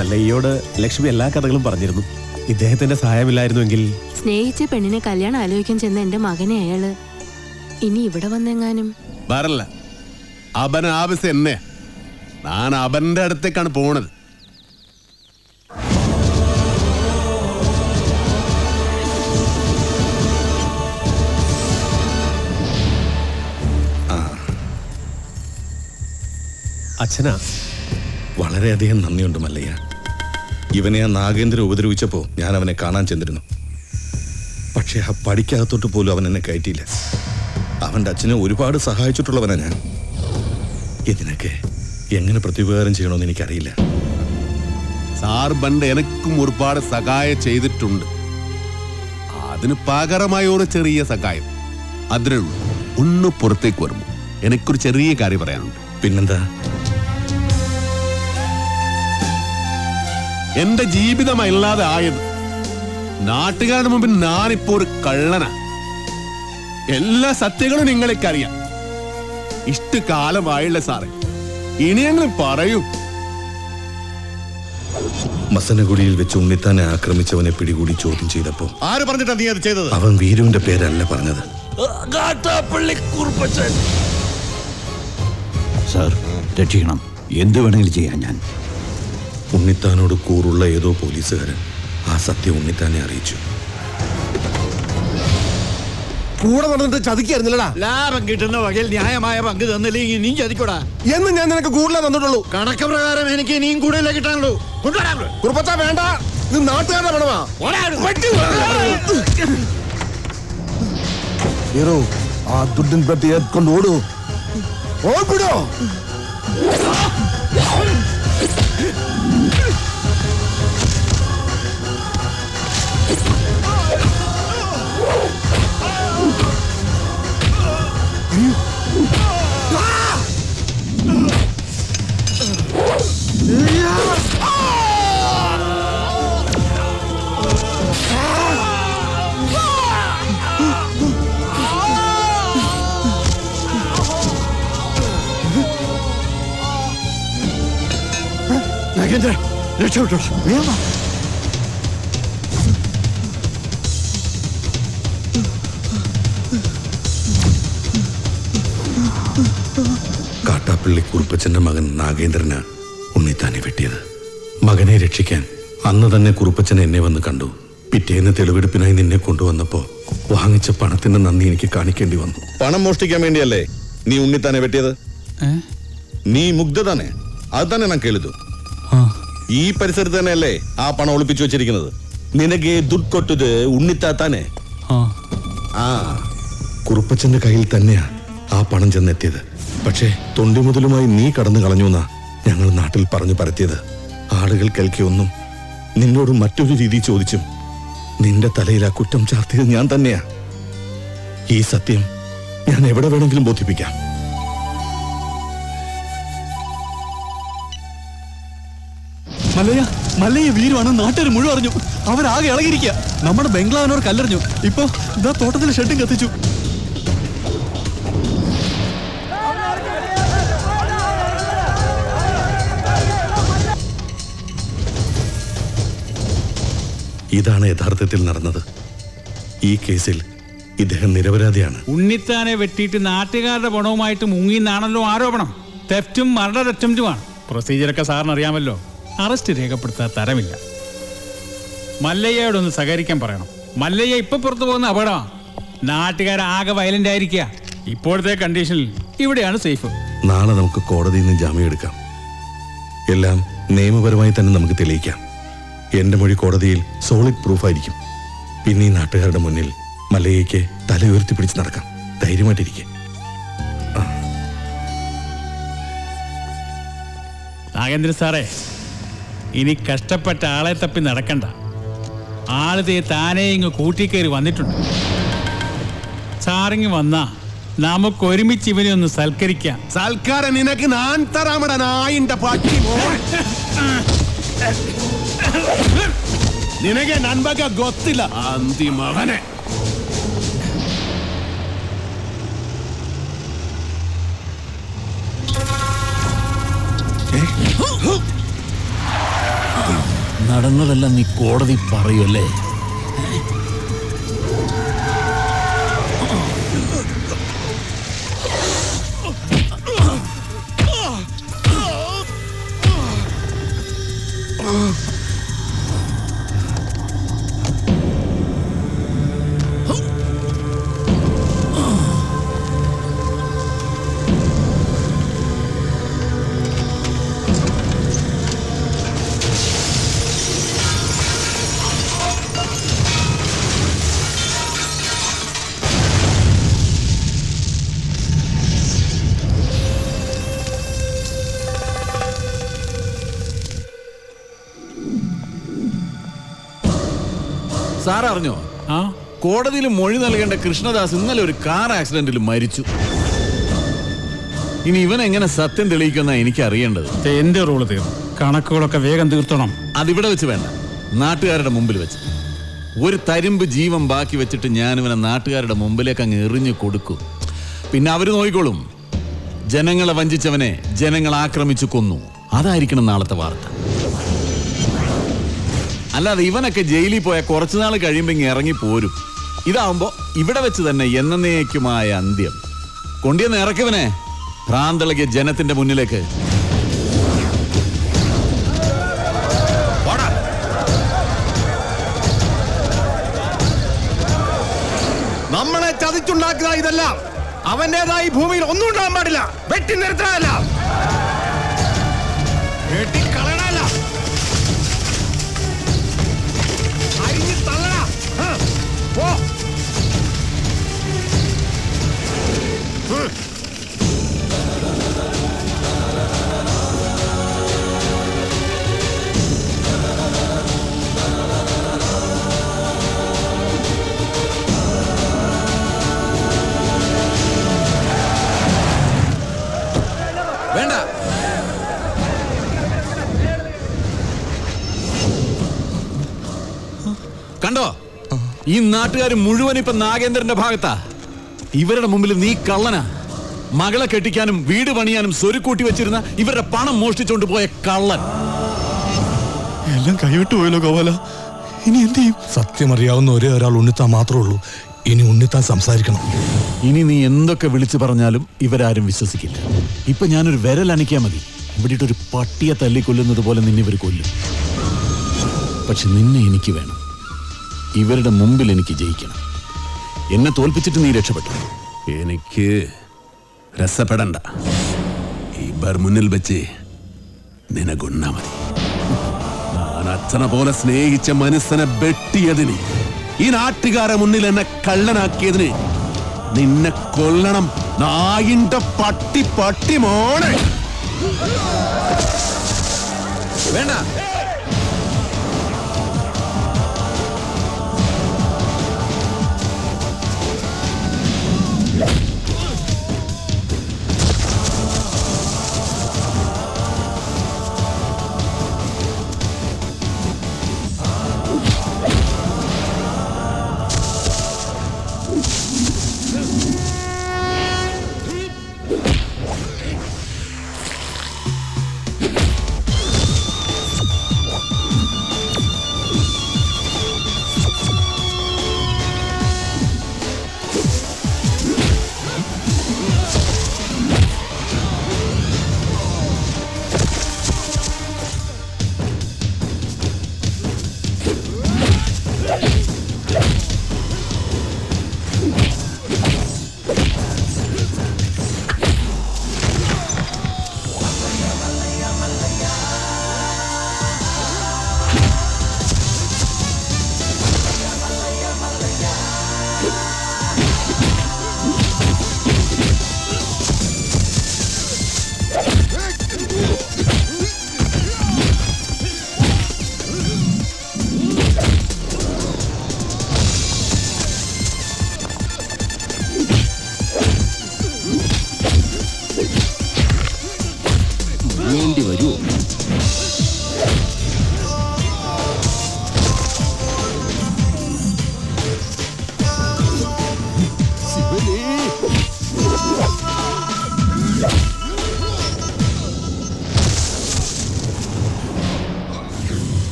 മല്ലയ്യോട് ലക്ഷ്മി എല്ലാ കഥകളും പറഞ്ഞിരുന്നു. ഇദ്ദേഹത്തിന്റെ സഹായമില്ലായിരുന്നുവെങ്കിൽ. സ്നേഹിച്ച പെണ്ണിനെ കല്യാണം ആലോചിക്കാൻ ചെന്ന എന്റെ മകനെ അയാള് ഇനി ഇവിടെ വന്നെങ്ങാനും വരല്ല. അവൻ ആവശ്യം എന്നെ, ഞാൻ അവന്റെ അടുത്തേക്കാണ് പോണത്. അച്ഛനാ, വളരെയധികം നന്ദിയുണ്ട് മല്ലയ്യ. ഇവനെ ആ നാഗേന്ദ്രൻ ഉപദ്രവിച്ചപ്പോൾ ഞാൻ അവനെ കാണാൻ ചെന്നിരുന്നു. പക്ഷേ ആ പടിക്കകത്തോട്ട് പോലും അവൻ എന്നെ കയറ്റിയില്ല. അവൻ്റെ അച്ഛനെ ഒരുപാട് സഹായിച്ചിട്ടുള്ളവനാ ഞാൻ. ഇതിനൊക്കെ എങ്ങനെ പ്രത്യുപകാരം ചെയ്യണമെന്ന് എനിക്കറിയില്ല. സാർ പണ്ട് എനക്കും ഒരുപാട് സഹായം ചെയ്തിട്ടുണ്ട്. അതിന് പകരമായ ഒരു ചെറിയ സഹായം അതിനേ ഉള്ളൂ. ഒന്ന് പുറത്തേക്ക് വരുമ്പോ എനിക്കൊരു ചെറിയ കാര്യം പറയാനുണ്ട്. പിന്നെന്താ? എന്റെ ജീവിതമല്ലാതെ ആയത് നാട്ടുകാരുടെ മുമ്പിൽ ഞാനിപ്പോ ഒരു കള്ളനാ. എല്ലാ സത്യങ്ങളും നിങ്ങൾക്കറിയാം. ഇഷ്ടകാലമായില്ല സാറേ, ഇനിയെങ്കിലും പറയൂ. മസനഗുഡിയിൽ വെച്ച് ഉണ്ണിത്താനെ ആക്രമിച്ചവനെ പിടികൂടി ചോദ്യം ചെയ്തപ്പോ ആര് പറഞ്ഞിട്ടാ നീ അത് ചെയ്തത്? അവൻ വീരുവിന്റെ പേരല്ല പറഞ്ഞത്. സാർ രക്ഷിക്കണം, എന്ത് വേണമെങ്കിലും ചെയ്യാൻ ഞാൻ. ഉണ്ണിത്താനോട് കൂറുള്ള ഏതോ പോലീസുകാരൻ ആ സത്യം ഉണ്ണിത്താനെ അറിയിച്ചു. കൂടെ നടന്നിട്ട് ചതിക്കായിരുന്നില്ലടാ. ലാഭം കിട്ടുന്ന വകയിൽ ന്യായമായ പങ്ക് തന്നില്ലെങ്കിൽ നീ ചതിക്കൂടാ എന്ന് ഞാൻ നിനക്ക് കൂടുതലേ തന്നിട്ടുള്ളൂ. കണക്ക് പ്രകാരം എനിക്ക് ഇനിയും കൂടുതലേ കിട്ടാനുള്ളൂ. കുറുപ്പച്ചാ വേണ്ട, ഇത് നാട്ടുകാരുടെ പണമാ. ഹീറോ, ആ ദുഡ്ഡൻ പെട്ടി ഏത്കൊണ്ട് ഓടൂ. ഓടിപ്പിടോ. നാഗേന്ദ്ര രക്ഷപ്പെട്ടോ. കാട്ടാപ്പള്ളി കുറുപ്പച്ചന്റെ മകൻ നാഗേന്ദ്രന് ഉണ്ണിത്താനെ വെട്ടിയത്. മകനെ രക്ഷിക്കാൻ അന്ന് തന്നെ കുറുപ്പച്ചൻ എന്നെ വന്ന് കണ്ടു. പിറ്റേന്ന് തെളിവെടുപ്പിനായി നിന്നെ കൊണ്ടുവന്നപ്പോ വാങ്ങിച്ച പണത്തിന്റെ നന്ദി എനിക്ക് കാണിക്കേണ്ടി വന്നു. പണം മോഷ്ടിക്കാൻ വേണ്ടിയല്ലേ നീ ഉണ്ണിത്താനെ വെട്ടിയത്? നീ മുഗ്ധ തന്നെ, അത് തന്നെ ഞാൻ കേളിതു. ഈ പരിസരത്ത് തന്നെയല്ലേ ആ പണം ഒളിപ്പിച്ചു വെച്ചിരിക്കുന്നത്? നിനക്ക് ദുഡ് കൊട്ടത് ഉണ്ണിത്താത്താനെ. ആ കുറുപ്പച്ചന്റെ കയ്യിൽ തന്നെയാ ആ പണം ചെന്നെത്തിയത്. പക്ഷേ തൊണ്ടി മുതലുമായി നീ കടന്നു കളഞ്ഞു എന്നാ ഞങ്ങൾ നാട്ടിൽ പറഞ്ഞു പരത്തിയത്. ആളുകൾ കേൾക്കിയൊന്നും നിന്നോട് മറ്റൊരു രീതി ചോദിച്ചും നിന്റെ തലയിൽ ആ കുറ്റം ചാർത്തിയത് ഞാൻ തന്നെയാ. ഈ സത്യം ഞാൻ എവിടെ വേണമെങ്കിലും ബോധിപ്പിക്കാം. മല്ലയ്യ വീരുവാണ് നാട്ടുകാർ മുഴുവൻ അറിഞ്ഞു. അവരാകെ ഇളകിയിരിക്കുക. നമ്മുടെ ബംഗ്ലാവിനോട് കല്ലെറിഞ്ഞു. ഇപ്പൊ ഇതാ തോട്ടത്തിൽ ഷെഡും കത്തിച്ചു. ഇതാണ് യഥാർത്ഥത്തിൽ നടന്നത്. ഈ കേസിൽ ഇദ്ദേഹം നിരപരാധിയാണ്. ഉണ്ണിത്താനെ വെട്ടിയിട്ട് നാട്ടുകാരുടെ പണവുമായിട്ട് മുങ്ങിന്നാണല്ലോ ആരോപണം. തെഫ്റ്റും മർഡർ അറ്റംപ്റ്റുമാണ്. പ്രൊസീജിയറൊക്കെ സാറിന് അറിയാമല്ലോ. അറസ്റ്റ് രേഖപ്പെടുത്താൻ തരമില്ല. മല്ലയ്യയോടൊന്ന് സഹകരിക്കാൻ പറയണം. മല്ലയ്യ ഇപ്പൊ പുറത്തു പോകുന്ന അപകടമാണ്. നാട്ടുകാരാകെ വയലന്റ് ആയിരിക്കുക. ഇപ്പോഴത്തെ കണ്ടീഷനിൽ ഇവിടെയാണ് സേഫ്. നാളെ നമുക്ക് കോടതിയിൽ നിന്ന് ജാമ്യം എടുക്കാം. എല്ലാം നിയമപരമായി തന്നെ നമുക്ക് തെളിയിക്കാം. എന്റെ മൊഴി കോടതിയിൽ സോളിഡ് പ്രൂഫായിരിക്കും. പിന്നെ ഈ നാട്ടുകാരുടെ മുന്നിൽ മല്ലയ്യയ്ക്ക് തല ഉയർത്തി പിടിച്ച് നടക്കാം. ധൈര്യമായിട്ടിരിക്കെ. നാഗേന്ദ്രൻ സാറേ, ഇനി കഷ്ടപ്പെട്ട ആളെ തപ്പി നടക്കണ്ട. ആള് താനേ ഇങ്ങ് കൂട്ടിക്കയറി വന്നിട്ടുണ്ട്. സാറിങ് വന്നാ നമുക്ക് ഒരുമിച്ച് ഇവനെ ഒന്ന് സൽക്കരിക്കാം. സൽക്കാരം നിനക്ക് ഞാൻ തരാമട നായിന്റെ പാട്ടി. നിനಗೆ ನನ್ನ ಬಗ್ಗೆ ಗೊತ್ತಿಲ್ಲ ಅಂತಿ ಮಗನೇ. നടന്നതെല്ലാം നീ കോടതി പറയുമല്ലേ? സാർ അറിഞ്ഞോ? ആ കോടതിയിൽ മൊഴി നൽകേണ്ട കൃഷ്ണദാസ് ഇന്നലെ ഒരു കാർ ആക്സിഡന്റിൽ മരിച്ചു. ഇനി ഇവൻ എങ്ങനെ സത്യം തെളിയിക്കുന്ന എനിക്ക് അറിയേണ്ടത്. എന്റെ റോള് തീർന്നു. കണക്കുകളൊക്കെ വേഗം തീർത്തണം. അതിവിടെ വെച്ച് വേണ്ട, നാട്ടുകാരുടെ മുമ്പിൽ വെച്ച്. ഒരു തരിമ്പ് ജീവൻ ബാക്കി വെച്ചിട്ട് ഞാനിവനെ നാട്ടുകാരുടെ മുമ്പിലേക്ക് അങ്ങ് എറിഞ്ഞു കൊടുക്കും. പിന്നെ അവര് നോക്കിക്കോളും. ജനങ്ങളെ വഞ്ചിച്ചവനെ ജനങ്ങൾ ആക്രമിച്ചു കൊന്നു. അതായിരിക്കണം നാളത്തെ വാർത്ത. അല്ലാതെ ഇവനൊക്കെ ജയിലിൽ പോയാൽ കുറച്ചുനാൾ കഴിയുമ്പോൾ ഇങ്ങ് ഇറങ്ങി പോരും. ഇതാവുമ്പോ ഇവിടെ വെച്ച് തന്നെ എന്നേക്കുമായ അന്ത്യം. കൊണ്ടിയെന്ന് ഇറക്കിവനെ ഭ്രാന്തളകിയ ജനത്തിന്റെ മുന്നിലേക്ക്. നമ്മളെ ചതിച്ചുണ്ടാക്കുക ഇതെല്ലാം. അവന്റേതായി ഭൂമിയിൽ ഒന്നും ഉണ്ടാകാൻ പാടില്ല. വെട്ടി നിർത്താനല്ല, വെട്ടിക്കളയണല്ല, അരിഞ്ഞു തള്ളണ. പോ. വേണ്ട, കണ്ടോ? ഈ നാട്ടുകാർ മുഴുവൻ ഇപ്പൊ നാഗേന്ദ്രന്റെ ഭാഗത്താ. ഇവരുടെ മുമ്പിൽ നീ കള്ളനാ. മകളെ കെട്ടിക്കാനും വീട് പണിയാനും സ്വരുക്കൂട്ടി വെച്ചിരുന്ന ഇവരുടെ പണം മോഷ്ടിച്ചോണ്ട് പോയ കള്ളൻ. എല്ലാം കൈവിട്ടു പോയല്ലോ ഗോപാല. ഇനി എന്ത് ചെയ്യും? സത്യമറിയാവുന്ന ഒരേ ഒരാൾ ഉണ്ണിത്താൻ മാത്രമേ ഉള്ളൂ. ഇനി ഉണ്ണിത്താൻ സംസാരിക്കണം. ഇനി നീ എന്തൊക്കെ വിളിച്ചു പറഞ്ഞാലും ഇവരാരും വിശ്വസിക്കില്ല. ഇപ്പൊ ഞാനൊരു വിരൽ അണിക്കാ മതി, ഇവിടെ ഒരു പട്ടിയെ തല്ലിക്കൊല്ലുന്നത് പോലെ നിന്നെ ഇവർ കൊല്ലും. പക്ഷെ നിന്നെ എനിക്ക് വേണം. ഇവരുടെ മുമ്പിൽ എനിക്ക് ജയിക്കണം. എന്നെ തോൽപ്പിച്ചിട്ട് നീ രക്ഷപ്പെട്ടു. എനിക്ക് രസപ്പെടണ്ട. ഇവർ മുന്നിൽ വെച്ച് നിനകൊന്നാ മതി. ഞാൻ അച്ഛനെ പോലെ സ്നേഹിച്ച മനസ്സിനെ വെട്ടിയതിന്, ഈ നാട്ടുകാരെ മുന്നിൽ എന്നെ കള്ളനാക്കിയതിന് നിന്നെ കൊല്ലണം. നായിന്റെ പട്ടി പട്ടി മോനെ. വേണ്ട,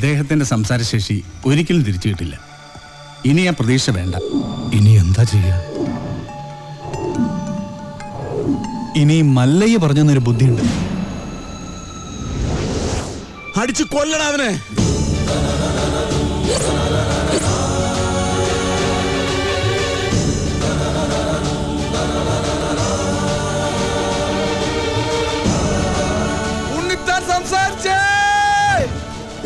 അദ്ദേഹത്തിന്റെ സംസാരശേഷി ഒരിക്കലും തിരിച്ചു കിട്ടില്ല. ഇനി ആ പ്രതീക്ഷ വേണ്ട. ഇനി എന്താ ചെയ്യാ? ഇനി മല്ലയ്യ പറഞ്ഞൊരു ബുദ്ധിയുണ്ട്. അടിച്ചു കൊല്ലണം അവനെ. ഉണ്ണിത്താൻ സംസാരിച്ചേ,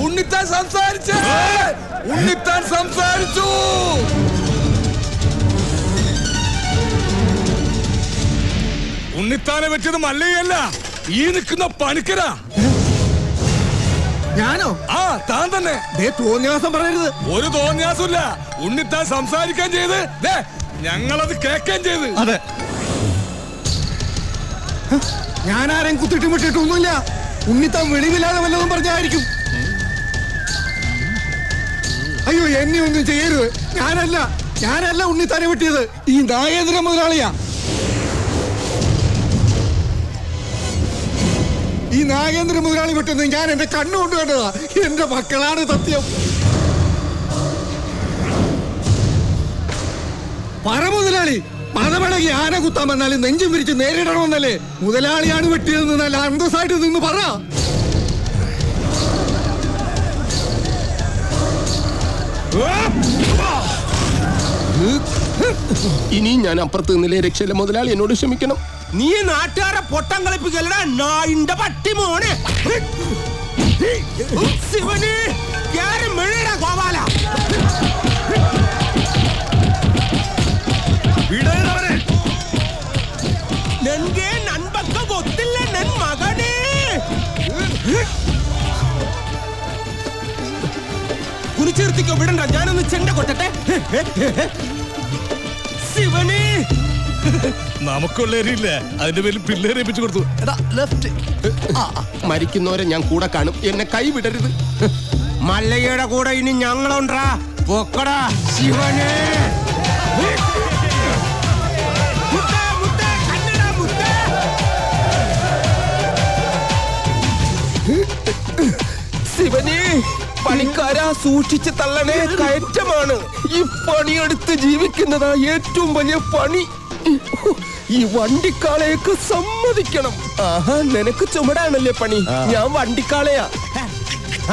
ഉണ്ണിത്താൻ സംസാരിച്ചേ, ഉണ്ണിത്താൻ സംസാരിച്ചു. ഉണ്ണിത്താനെ വെച്ചത് മല്ലയല്ല, ഈ നിൽക്കുന്ന പണിക്കരാ. ഞാനോ? ആ, താൻ തന്നെ. തോന്നിയാസം പറയരുത്. ഒരു തോന്നിയാസമില്ല. ഉണ്ണിത്താൻ സംസാരിക്കാൻ ചെയ്ത് ഞങ്ങളത് കേൾക്കാൻ ചെയ്ത്. അതെ, ഞാൻ ആരെയും കുത്തിട്ടും വിട്ടിട്ടൊന്നുമില്ല. ഉണ്ണിത്താൻ വെളിവില്ലാതെ വല്ലതും പറഞ്ഞായിരിക്കും. അയ്യോ, എന്നെ ഒന്നും ചെയ്യരുത്. ഞാനല്ല ഉണ്ണിത്താനെ വെട്ടിയത്. ഈ നാഗേന്ദ്ര മുതലാളിയാ. ഈ നാഗേന്ദ്ര മുതലാളി വെട്ടുന്നത് ഞാൻ എന്റെ കണ്ണുകൊണ്ട് കണ്ടതാ. എന്റെ മക്കളാണ് സത്യം. പറ മുതലാളി, പദമിളകി ആന കുത്താൻ വന്നാലും നെഞ്ചും വിരിച്ച് നേരിടണമെന്നല്ലേ മുതലാളിയാണ് വെട്ടിയതെന്ന് നല്ല അന്തസ്സായിട്ട് നിന്ന് പറ. ഇനി ഞാൻ അപ്പുറത്ത് നിന്നില്ലേ രക്ഷയില്ല മുതലാളി, എന്നോട് ക്ഷമിക്കണം. നീ നാട്ടുകാരെ പൊട്ടം കളിപ്പിക്കലടാ നായിന്റെ പട്ടി മോനെ. ശിവന് കേറി മെഴുകടാ ഗോപാല. നൻകെ നൻപക്ക ಗೊತ್ತಿಲ್ಲ ನನ್ ಮಗನೇ. കുറിച്ചിർത്തിക്കോ, വിടണ്ട. ഞാനൊന്ന് ചെണ്ട കൊട്ടട്ടെ. ശിവന് നമുക്കുള്ളവരില്ല, അതിന്റെ പേരിൽ പിള്ളേരെ ഏൽപ്പിച്ചു കൊടുത്തു. മരിക്കുന്നവരെ ഞാൻ കൂടെ കാണും, എന്നെ കൈവിടരുത്. മല്ലയ്യയുടെ കൂടെ ഇനി ഞങ്ങളുണ്ടാ. പൊക്കടാ ശിവനെ. ശിവനെ, പണിക്കാരാ സൂക്ഷിച്ച് തള്ളണേ, കയറ്റമാണ്. ഈ പണിയെടുത്ത് ജീവിക്കുന്നതാ ഏറ്റവും വലിയ പണി. ഈ വണ്ടിക്കാളയൊക്കെ സമ്മതിക്കണം. ആഹാ, നിനക്ക് ചുമടാണല്ലേ പണി, ഞാൻ വണ്ടിക്കാളയാ.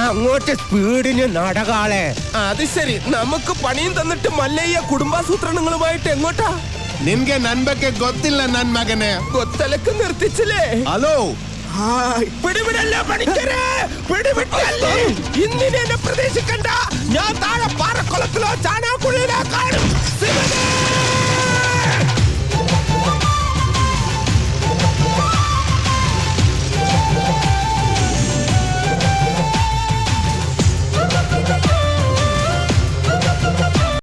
അങ്ങോട്ട് സ്പീഡിന് നടകാളെ. അത് ശരി, നമുക്ക് പണിയും തന്നിട്ട് മല്ലയ്യ കുടുംബാസൂത്രണങ്ങളുമായിട്ട് എങ്ങോട്ടാ? നിൻಗೆ ನನ್ ಬಗ್ಗೆ ಗೊತ್ತಿಲ್ಲ ನನ್ ಮಗನೇ. കൊത്തലക്ക് നിർത്തിച്ചില്ലേ? ഹലോ, പിടിവിടല്ല പണിക്കരെ, പിടിവിട്ടല്ലേ. ഇന്നിനെ എന്നെ പ്രതീക്ഷിക്കണ്ട. ഞാൻ താഴെ പാറക്കുളത്തിലോ ചാനാക്കുഴി